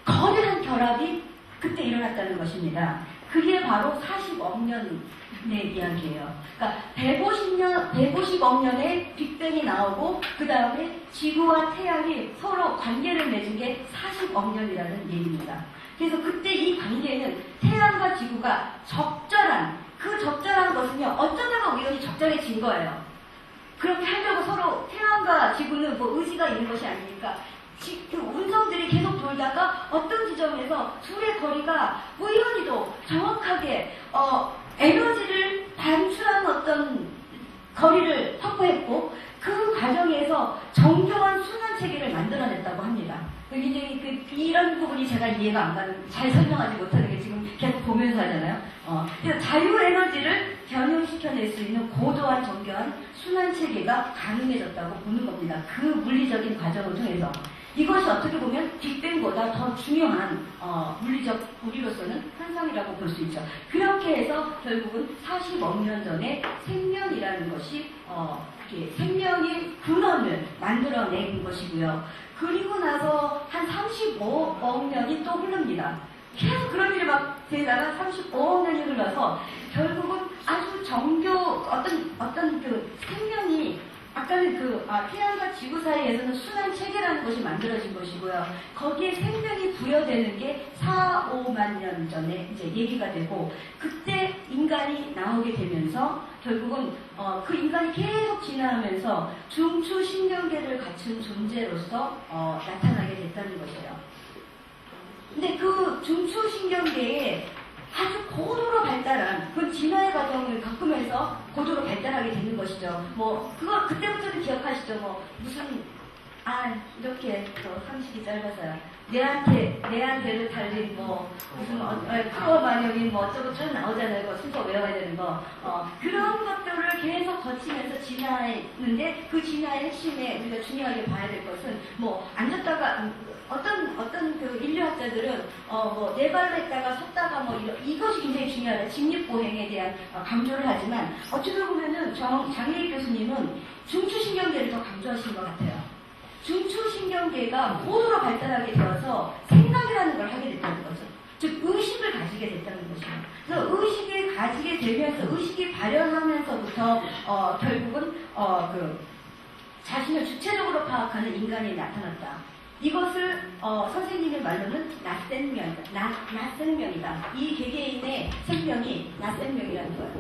거대한 결합이 그때 일어났다는 것입니다. 그게 바로 40억 년의 이야기예요. 그러니까 150억 년에 빅뱅이 나오고 그 다음에 지구와 태양이 서로 관계를 맺은 게 40억 년이라는 얘기입니다. 그래서 그때 이 관계는 태양과 지구가 적절한, 그 적절한 것은요, 어쩌다가 우연히 적절해진 거예요. 그렇게 하려고 서로 태양과 지구는 뭐 의지가 있는 것이 아니니까 그 운성들이 계속 돌다가 어떤 지점에서 둘의 거리가 우연히도 정확하게 에너지를 반출하는 어떤 거리를 확보했고 그 과정에서 정교한 순환 체계를 만들어냈다고 합니다. 굉장히 이런 부분이 제가 이해가 안 가는, 잘 설명하지 못하는 게 지금 계속 보면서 하잖아요. 그래서 자유 에너지를 변형시켜낼 수 있는 고도한 정교한 순환 체계가 가능해졌다고 보는 겁니다. 그 물리적인 과정을 통해서. 이것이 어떻게 보면 빅뱅보다 더 중요한 물리적 우리로서는 현상이라고 볼 수 있죠. 그렇게 해서 결국은 40억 년 전에 생명이라는 것이 생명의 근원을 만들어낸 것이고요. 그리고 나서 한 35억 년이 또 흐릅니다. 계속 그런 일이 막 되다가 35억 년이 흘러서 결국은 아주 어떤 그 생명이 아까는 태양과 지구 사이에서는 순환 체계라는 것이 만들어진 것이고요. 거기에 생명이 부여되는 게 4, 5만 년 전에 이제 얘기가 되고, 그때 인간이 나오게 되면서 결국은 그 인간이 계속 진화하면서 중추신경계를 갖춘 존재로서 나타나게 됐다는 것이에요. 근데 그 중추신경계에 아주 고도로 발달한 그 진화의 과정을 겪으면서 고도로 발달하게 되는 것이죠. 그거 그때부터는 기억하시죠? 이렇게 상식이 짧아서요. 내한테를 달린 무슨 크로마뇽인 어쩌고 쭉 나오잖아요. 순서 외워야 되는 거. 그런 것들을 계속 거치면서 진화했는데 그 진화의 핵심에 우리가 중요하게 봐야 될 것은 앉았다가 어떤 그 인류학자들은 네 발로 했다가 섰다가 이것이 굉장히 중요하다. 직립보행에 대한 강조를 하지만 어쩌다 보면은 장혜일 교수님은 중추신경계를 더 강조하신 것 같아요. 중추신경계가 고도로 발달하게 되어서 생각이라는 걸 하게 됐다는 거죠. 즉 의식을 가지게 됐다는 것이죠. 그래서 의식을 가지게 되면서 의식이 발현하면서부터 결국은 자신을 주체적으로 파악하는 인간이 나타났다. 이것을 선생님의 말로는 낫생명이다. 이 개개인의 생명이 낫생명이라는 거예요.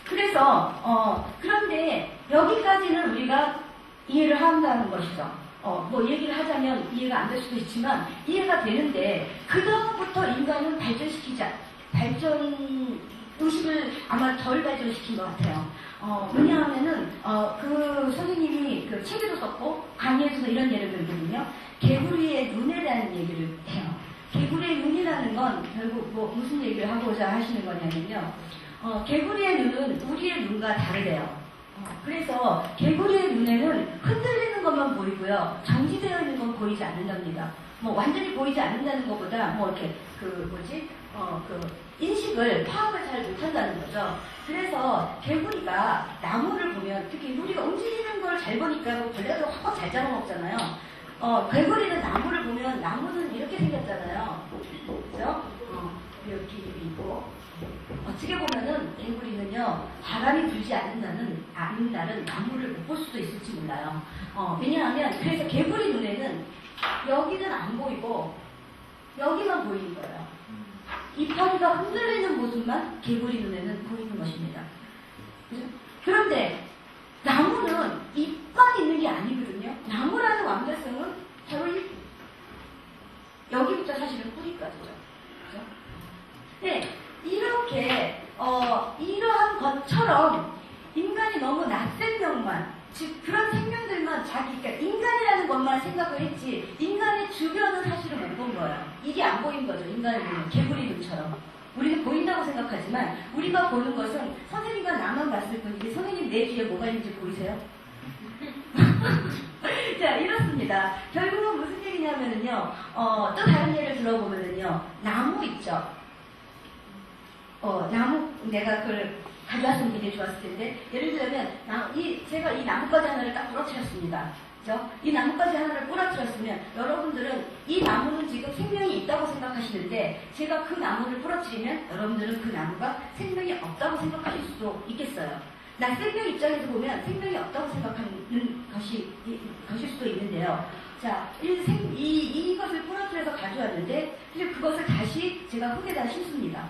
그래서 그런데 여기까지는 우리가 이해를 한다는 것이죠. 얘기를 하자면 이해가 안 될 수도 있지만 이해가 되는데 그 다음부터 인간은 의식을 아마 덜 발전시킨 것 같아요. 왜냐하면은 그 선생님이 그 책에도 썼고 강의에서도 이런 예를 들거든요. 개구리의 눈에 대한 얘기를 해요. 개구리의 눈이라는 건 결국 무슨 얘기를 하고자 하시는 거냐면요. 개구리의 눈은 우리의 눈과 다르대요. 그래서 개구리의 눈에는 흔들리는 것만 보이고요. 정지되어 있는 건 보이지 않는답니다. 완전히 보이지 않는다는 것보다 이렇게 인식을 파악을 잘 못한다는 거죠. 그래서 개구리가 나무를 보면 특히 우리가 움직이는 걸 잘 보니까 벌레도 확 잘 잡아먹잖아요. 개구리는 나무를 보면 나무는 이렇게 생겼잖아요. 그죠? 이렇게 있고 어떻게 보면은 개구리는요 바람이 불지 않는 날은 나무를 못 볼 수도 있을지 몰라요. 왜냐하면 그래서 개구리 눈에는 여기는 안 보이고 여기만 보이는 거예요. 이파리가 흔들리는 모습만 개구리 눈에는 보이는 것입니다. 그런데 나무는 잎만 있는 게 아니거든요. 나무라는 완벽성은 바로 여기부터 사실은 뿌리까지죠. 그죠? 네, 이렇게 이러한 것처럼 인간이 너무 낮생명만, 즉 그런 생명들만 그러니까 인간이라는 것만 생각을 했지 인간의 주변은 사실은 못 본 거예요. 이게 안 보인 거죠. 인간을 보면 개구리 눈처럼. 우리는 보인다고 생각하지만 우리가 보는 것은 선생님과 나만 봤을 뿐이지 선생님 내 뒤에 뭐가 있는지 보이세요? 자, 이렇습니다. 결국은 무슨 얘기냐면은요, 또 다른 예를 들어보면은요, 나무 있죠? 나무, 내가 그걸 가져왔으면 굉장히 좋았을 텐데, 예를 들면, 제가 이 나뭇가지 하나를 딱 부러뜨렸습니다. 그죠? 이 나뭇가지 하나를 부러뜨렸으면, 여러분들은 이 나무는 지금 생명이 있다고 생각하시는데, 제가 그 나무를 부러뜨리면, 여러분들은 그 나무가 생명이 없다고 생각하실 수도 있겠어요. 생명 입장에서 보면 생명이 없다고 생각하는 것일 수도 있는데요. 자, 이것을 부러뜨려서 가져왔는데, 그것을 다시 제가 흙에다 심습니다.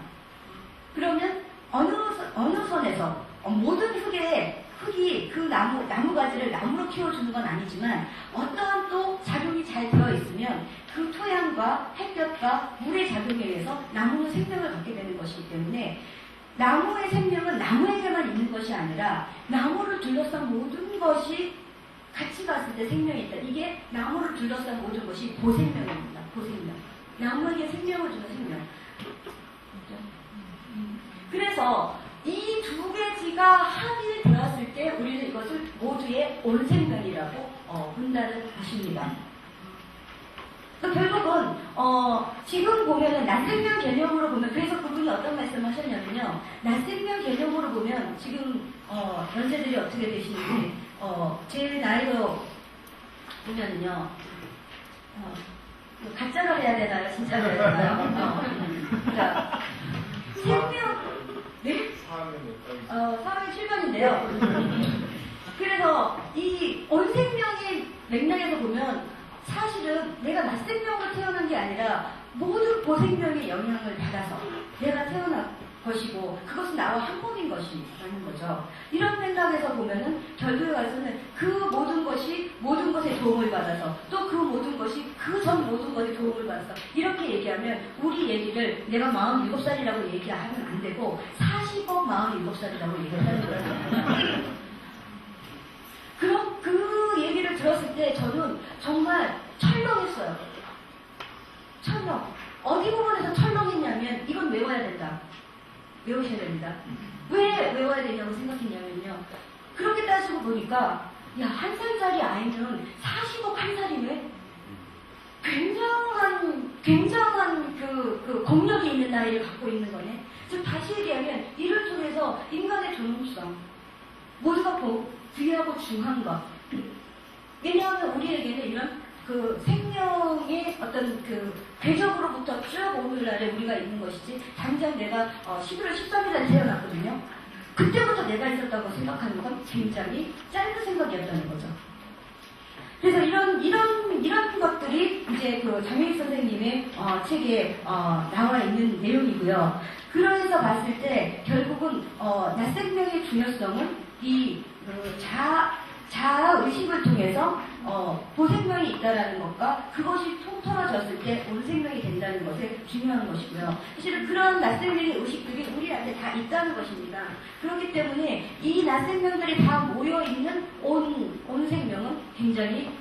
그러면 어느 선에서 모든 흙이 그 나무가지를 나무로 키워주는 건 아니지만 어떠한 또 작용이 잘 되어 있으면 그 토양과 햇볕과 물의 작용에 의해서 나무는 생명을 갖게 되는 것이기 때문에 나무의 생명은 나무에게만 있는 것이 아니라 나무를 둘러싼 모든 것이 같이 갔을 때 생명이 있다. 이게 나무를 둘러싼 모든 것이 보생명입니다. 보생명. 나무에게 생명을 주는 생명. 그래서 이 두 개지가 합의되었을 때 우리는 이것을 모두의 온생명이라고 본다는 것입니다. 결국은 지금 보면은 낮생명 개념으로 보면 그래서 그분이 어떤 말씀을 하셨냐면요. 낮생명 개념으로 보면 지금 연세들이 어떻게 되시는지 제 나이로 보면은요. 가짜로 해야 되나요? 진짜로 해야 되나요? 그러니까 생명 네? 4학년 7반인데요. 그래서 이 온생명의 맥락에서 보면 사실은 내가 낮생명으로 태어난 게 아니라 모든 보생명의 영향을 받아서 내가 태어난 것이고 그것은 나와 한 몸인 것이라는 거죠. 이런 맥락에서 보면은 결국에 가서는 그 모든 것이 모든 것에 도움을 받아서 또 그 모든 것이 그 전 모든 것에 도움을 받아서 이렇게 얘기하면 우리 얘기를 내가 47살이라고 얘기하면 안 되고 40억 47살이라고 얘기하는 거예요. 그럼 그 얘기를 들었을 때 저는 정말 철렁했어요. 철렁. 어디 부분에서 철렁했냐면 이건 외워야 된다. 외우셔야 됩니다. 왜 외워야 되냐고 생각했냐면요. 그렇게 따지고 보니까 야, 1살짜리 아이는 40억 1살이네? 굉장한 그 공력이 있는 나이를 갖고 있는 거네. 즉 다시 얘기하면 이를 통해서 인간의 존엄성 모두가 귀하고 중한 것. 왜냐하면 우리에게는 이런 그 생명의 어떤 그 궤적으로부터 쭉 오늘날에 우리가 있는 것이지 당장 내가 11월 13일에 태어났거든요. 그때부터 내가 있었다고 생각하는 건 굉장히 짧은 생각이었다는 거죠. 그래서 이런 것들이 이제 그 장혜익 선생님의 책에 나와 있는 내용이고요. 그러면서 봤을 때 결국은 낮생명의 중요성은 이 자아의식을 통해서 보생명이 있다는 것과 그것이 통틀어졌을 때 온생명이 된다는 것이 중요한 것이고요. 사실은 그런 낮생명의 의식들이 우리한테 다 있다는 것입니다. 그렇기 때문에 이 낮생명들이 다 모여있는 온생명은 굉장히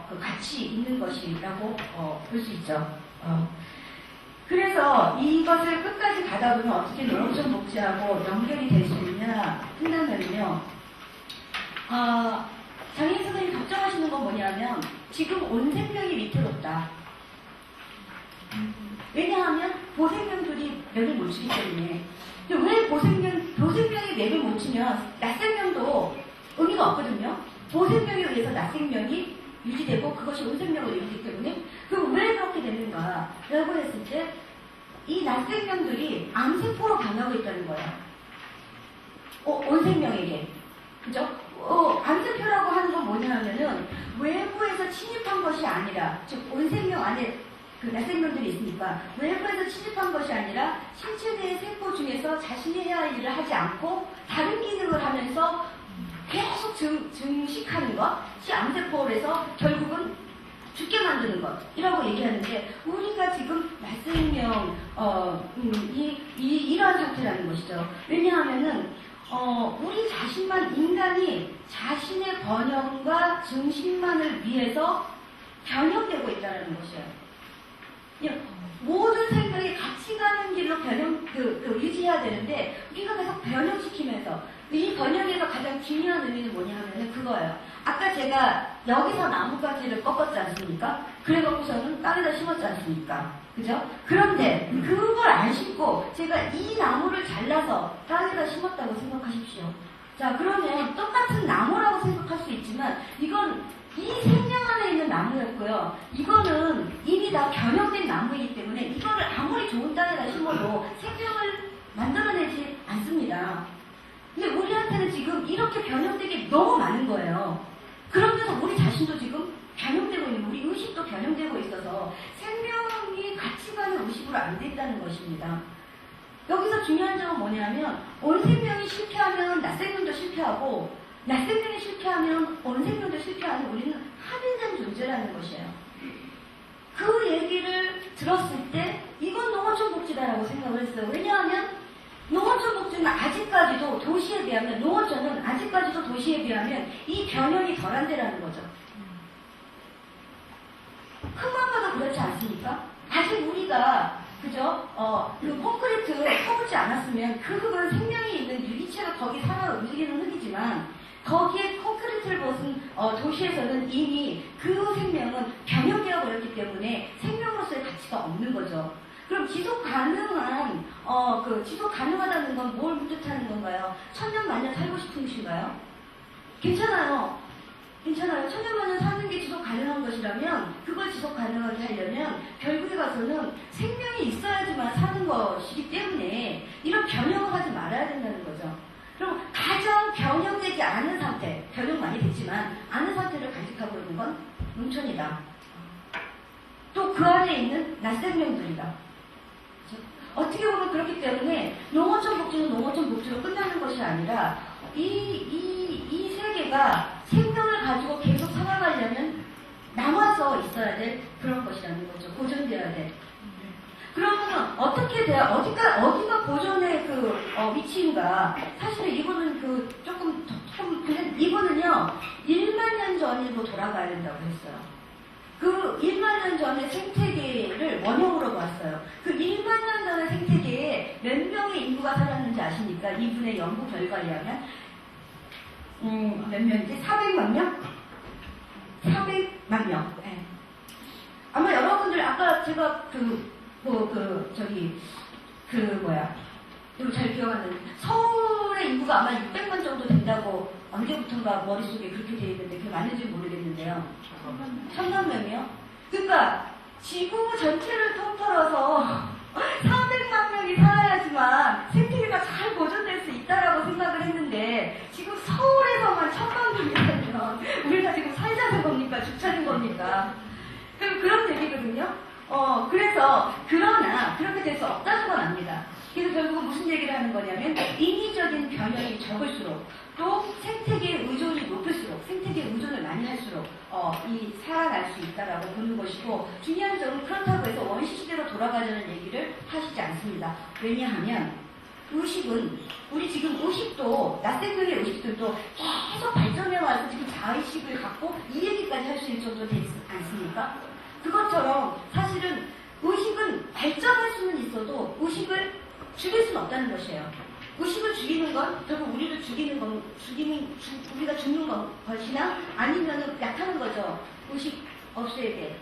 그 가치 있는 것이라고 볼 수 있죠. 그래서 이것을 끝까지 가다 보면 어떻게 농촌복지하고 연결이 될 수 있냐 한다면요. 장혜인 선생님이 걱정하시는 건 뭐냐면 지금 온생명이 위태롭다. 왜냐하면 보생명들이 맥을 못 치기 때문에. 근데 왜 보생명이 맥을 못 치면 낮생명도 의미가 없거든요. 보생명에 의해서 낮생명이 유지되고 그것이 온 생명을 이루기 때문에 그럼 왜 그렇게 되는가 라고 했을 때 이 낯생명들이 암세포로 변하고 있다는 거예요. 온 생명에게. 그죠? 암세포라고 하는 건 뭐냐 하면은 외부에서 침입한 것이 아니라, 즉, 온 생명 안에 그 낯생명들이 있으니까 외부에서 침입한 것이 아니라 신체 내의 세포 중에서 자신이 해야 할 일을 하지 않고 다른 기능을 하면서 계속 증식하는 것이 암세포에서 결국은 죽게 만드는 것이라고 얘기하는데 우리가 지금 낯생명 이러한 상태라는 것이죠. 왜냐하면은 우리 자신만 인간이 자신의 번영과 증식만을 위해서 변형되고 있다는 것이에요. 모든 생명이 같이 가는 길로 유지해야 되는데 우리가 계속 변형시키면서 이 번역에서 가장 중요한 의미는 뭐냐 하면은 그거예요. 아까 제가 여기서 나뭇가지를 꺾었지 않습니까? 그래갖고서는 땅에다 심었지 않습니까? 그죠? 그런데 그걸 안 심고 제가 이 나무를 잘라서 땅에다 심었다고 생각하십시오. 자, 그러면 똑같은 나무라고 생각할 수 있지만 이건 이 생명 안에 있는 나무였고요. 이거는 이미 다 변형된 나무이기 때문에 이거를 아무리 좋은 땅에다 심어도 생명을 만들어내지 않습니다. 근데 우리한테는 지금 이렇게 변형되게 너무 많은 거예요. 그러면서 우리 자신도 지금 변형되고 있는, 우리 의식도 변형되고 있어서 생명이 같이 가는 의식으로 안 된다는 것입니다. 여기서 중요한 점은 뭐냐면 온 생명이 실패하면 낯생명도 실패하고 낯생명이 실패하면 온 생명도 실패하는 우리는 합일된 존재라는 것이에요. 그 얘기를 들었을 때 이건 농어촌 복지다라고 생각을 했어요. 왜냐하면 농어촌 복지는 아직까지도 도시에 비하면, 농어촌은 아직까지도 도시에 비하면 이 변형이 덜한 데라는 거죠. 흙만 봐도 그렇지 않습니까? 아직 우리가 그죠? 그 콘크리트 퍼붓지 않았으면 그 흙은 생명이 있는 유기체가 거기 살아 움직이는 흙이지만 거기에 콘크리트를 벗은 도시에서는 이미 그 생명은 변형되어 버렸기 때문에 생명으로서의 가치가 없는 거죠. 그럼 지속 가능한 지속 가능하다는 건 뭘 뜻하는 건가요? 천년 만년 살고 싶으신가요? 괜찮아요. 괜찮아요. 천년 만년 사는 게 지속 가능한 것이라면 그걸 지속 가능하게 하려면 결국에 가서는 생명이 있어야지만 사는 것이기 때문에 이런 변형을 하지 말아야 된다는 거죠. 그럼 가장 변형되지 않은 상태, 변형 많이 됐지만 않은 상태를 간직하고 있는 건 농촌이다. 또 그 안에 있는 낯생명들이다. 어떻게 보면 그렇기 때문에 농어촌 복지는 농어촌 복지로 끝나는 것이 아니라 이 세계가 생명을 가지고 계속 살아가려면 남아서 있어야 될 그런 것이라는 거죠. 보존되어야 돼. 그러면 어떻게 돼야 어디가 보존의 위치인가? 사실은 이거는 근데 이거는요 1만 년 전으로 돌아가야 된다고 했어요. 그 1만 년 전의 생태계를 원형으로 봤어요. 그 1만 년 전의 생태계에 몇 명의 인구가 살았는지 아십니까? 이분의 연구 결과에 의하면 몇 명이지? 400만 명? 400만 명. 네. 아마 여러분들 아까 제가 이거 잘 기억하는 서울의 인구가 아마 600만 정도 된다고 언제부턴가 머릿속에 그렇게 되어 있는데 그게 맞는지 모르겠는데요. 1000만 명이요? 그러니까 지구 전체를 통틀어서 400만 명이 살아야지만 생태계가 잘 보존될 수 있다라고 생각을 했는데 지금 서울에서만 1000만 명이 살면 우리가 지금 살자는 겁니까? 죽자는 겁니까? 그런 얘기거든요. 그래서 그러나 그렇게 될 수 없다는 건 압니다. 그래서 결국은 무슨 얘기를 하는 거냐면 인위적인 변형이 적을수록 또 생태계의 의존이 높을수록 생태계의 의존을 많이 할수록 살아날 수 있다라고 보는 것이고 중요한 점은 그렇다고 해서 원시시대로 돌아가려는 얘기를 하시지 않습니다. 왜냐하면 의식은 우리 지금 의식도 낯생명의 의식들도 계속 발전해와서 지금 자의식을 갖고 이 얘기까지 할 수 있는 정도 되지 않습니까? 그것처럼 사실은 의식은 발전할 수는 있어도 의식을 죽일 수는 없다는 것이에요. 의식을 죽이는 건 결국 우리를 죽이는 건 우리가 죽는 것이나 아니면 약하는 거죠. 의식 없애야 돼.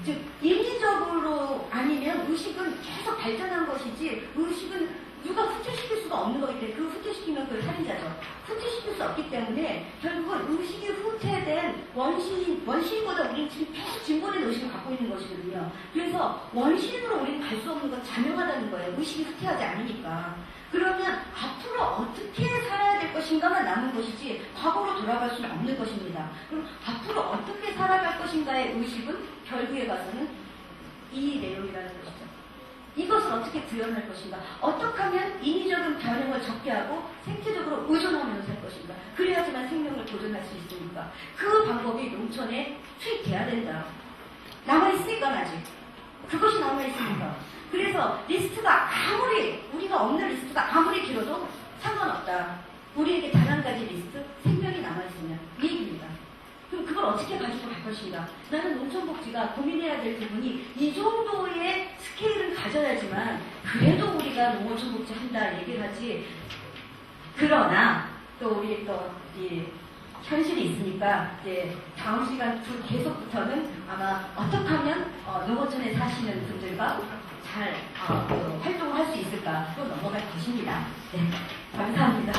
즉 인위적으로 아니면 의식은 계속 발전한 것이지 의식은 누가 후퇴시킬 수가 없는 거기 때문에 그 후퇴시키면 그 살인자죠. 후퇴시킬 수 없기 때문에 결국은 의식이 후퇴된 원시인보다 우리는 지금 계속 진보된 의식을 갖고 있는 것이거든요. 그래서 원시인으로 우리는 갈 수 없는 건 자명하다는 거예요. 의식이 후퇴하지 않으니까. 그러면 앞으로 어떻게 살아야 될 것인가만 남은 것이지 과거로 돌아갈 수는 없는 것입니다. 그럼 앞으로 어떻게 살아갈 것인가의 의식은 결국에 가서는 이 내용이라는 것이죠. 이것을 어떻게 구현할 것인가? 어떻게 하면 인위적인 변형을 적게 하고 생체적으로 의존하면서 살 것인가? 그래야지만 생명을 보존할 수 있으니까 그 방법이 농촌에 투입돼야 된다. 남아있으니까 아직. 그것이 남아있으니까. 그래서 리스트가 아무리 우리가 없는 리스트가 아무리 길어도 상관없다. 우리에게 단 한 가지 리스트, 생명이 남아있으면 이 얘기입니다. 그럼 그걸 어떻게 가지고 갈 것인가? 나는 농촌복지가 고민해야 될 부분이 이 정도의 스케일은 가져야지만 그래도 우리가 농촌복지 한다 얘기를 하지. 그러나 또 우리 또 이 현실이 있으니까 이제 다음 시간 계속부터는 아마 어떻게 하면 농어촌에 사시는 분들과 잘 활동을 할 수 있을까 또 넘어갈 것입니다. 네, 감사합니다.